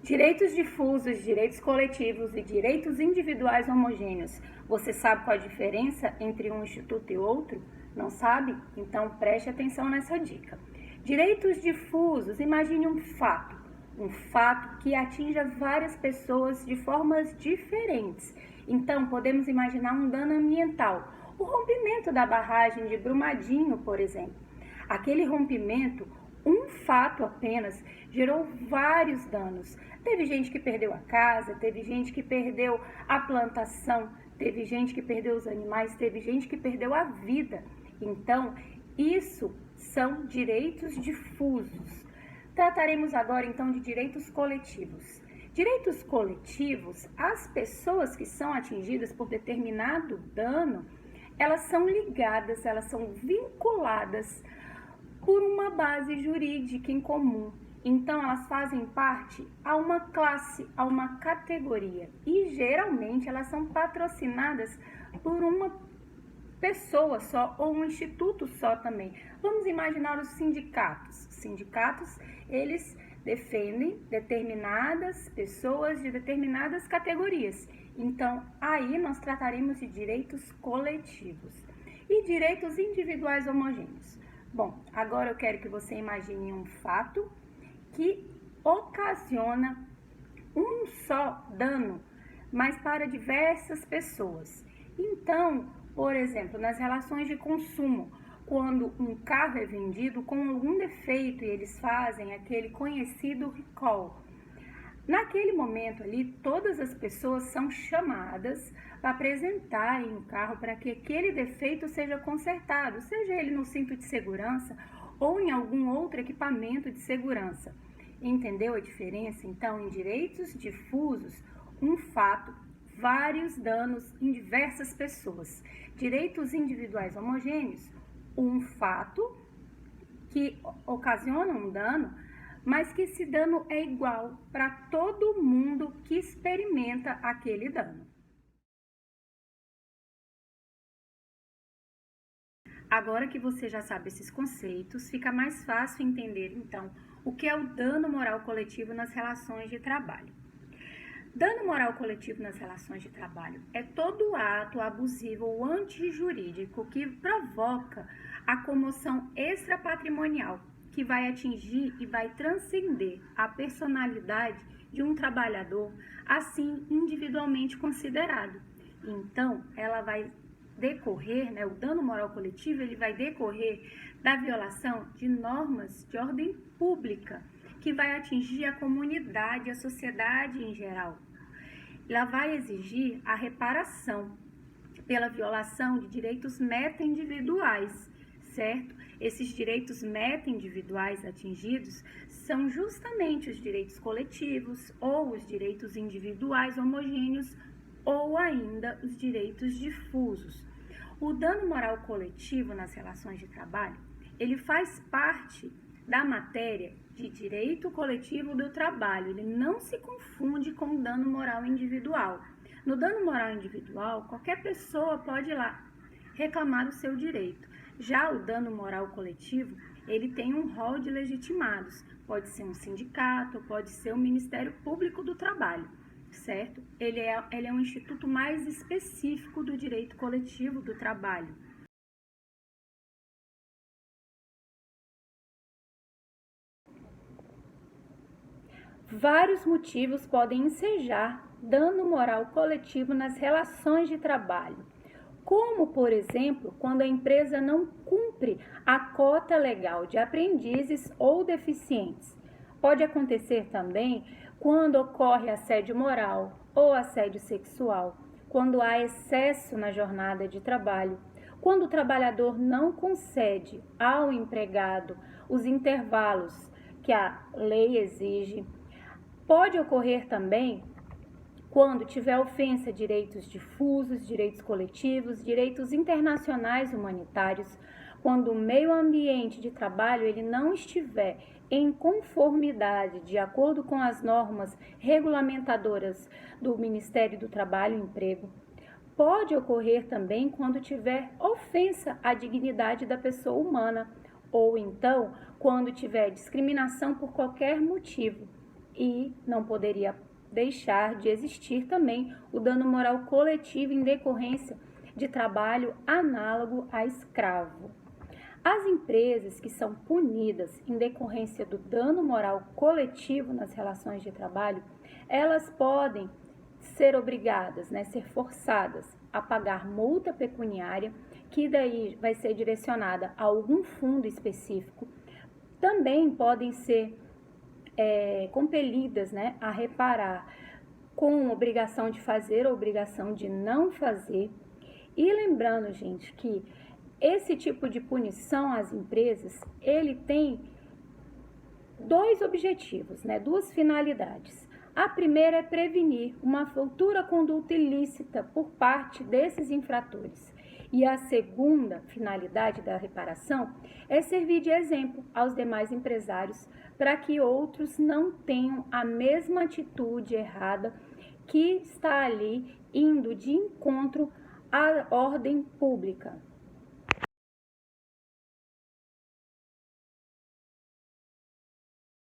Direitos difusos, direitos coletivos e direitos individuais homogêneos. Você sabe qual a diferença entre um instituto e outro? Não sabe? Então preste atenção nessa dica. Direitos difusos, imagine um fato que atinja várias pessoas de formas diferentes. Então podemos imaginar um dano ambiental, o rompimento da barragem de Brumadinho, por exemplo. Aquele rompimento, um fato apenas, gerou vários danos. Teve gente que perdeu a casa, teve gente que perdeu a plantação, teve gente que perdeu os animais, teve gente que perdeu a vida. Então, isso são direitos difusos. Trataremos agora então de direitos coletivos. Direitos coletivos, as pessoas que são atingidas por determinado dano, elas são ligadas, elas são vinculadas por uma base jurídica em comum. Então, elas fazem parte a uma classe, a uma categoria. E, geralmente, elas são patrocinadas por uma pessoa só ou um instituto só também. Vamos imaginar os sindicatos. Os sindicatos, eles defendem determinadas pessoas de determinadas categorias. Então, aí nós trataremos de direitos coletivos e direitos individuais homogêneos. Bom, agora eu quero que você imagine um fato que ocasiona um só dano, mas para diversas pessoas. Então, por exemplo, nas relações de consumo, quando um carro é vendido com algum defeito e eles fazem aquele conhecido recall, naquele momento ali, todas as pessoas são chamadas para apresentarem o carro para que aquele defeito seja consertado, seja ele no cinto de segurança ou em algum outro equipamento de segurança. Entendeu a diferença? Então, em direitos difusos, um fato, vários danos em diversas pessoas. Direitos individuais homogêneos, um fato que ocasiona um dano, mas que esse dano é igual para todo mundo que experimenta aquele dano. Agora que você já sabe esses conceitos, fica mais fácil entender, então, o que é o dano moral coletivo nas relações de trabalho. Dano moral coletivo nas relações de trabalho é todo ato abusivo ou antijurídico que provoca a comoção extrapatrimonial, que vai atingir e vai transcender a personalidade de um trabalhador, assim individualmente considerado. Então, ela vai decorrer, o dano moral coletivo, ele vai decorrer da violação de normas de ordem pública, que vai atingir a comunidade, a sociedade em geral. Ela vai exigir a reparação pela violação de direitos meta-individuais, certo? Esses direitos meta-individuais atingidos são justamente os direitos coletivos ou os direitos individuais homogêneos ou ainda os direitos difusos. O dano moral coletivo nas relações de trabalho, ele faz parte da matéria de direito coletivo do trabalho, ele não se confunde com o dano moral individual. No dano moral individual, qualquer pessoa pode ir lá reclamar o seu direito. Já o dano moral coletivo, ele tem um rol de legitimados, pode ser um sindicato, pode ser o Ministério Público do Trabalho, certo? Ele é um instituto mais específico do direito coletivo do trabalho. Vários motivos podem ensejar dano moral coletivo nas relações de trabalho, como, por exemplo, quando a empresa não cumpre a cota legal de aprendizes ou deficientes. Pode acontecer também quando ocorre assédio moral ou assédio sexual, quando há excesso na jornada de trabalho, quando o trabalhador não concede ao empregado os intervalos que a lei exige. Pode ocorrer também quando tiver ofensa a direitos difusos, direitos coletivos, direitos internacionais humanitários, quando o meio ambiente de trabalho ele não estiver em conformidade, de acordo com as normas regulamentadoras do Ministério do Trabalho e Emprego. Pode ocorrer também quando tiver ofensa à dignidade da pessoa humana, ou então quando tiver discriminação por qualquer motivo. e não poderia deixar de existir também o dano moral coletivo em decorrência de trabalho análogo a escravo. As empresas que são punidas em decorrência do dano moral coletivo nas relações de trabalho, elas podem ser obrigadas, ser forçadas a pagar multa pecuniária, que daí vai ser direcionada a algum fundo específico. Também podem ser compelidas, a reparar com obrigação de fazer ou obrigação de não fazer. E lembrando, gente, que esse tipo de punição às empresas, ele tem dois objetivos, duas finalidades. A primeira é prevenir uma futura conduta ilícita por parte desses infratores. E a segunda finalidade da reparação é servir de exemplo aos demais empresários para que outros não tenham a mesma atitude errada que está ali indo de encontro à ordem pública.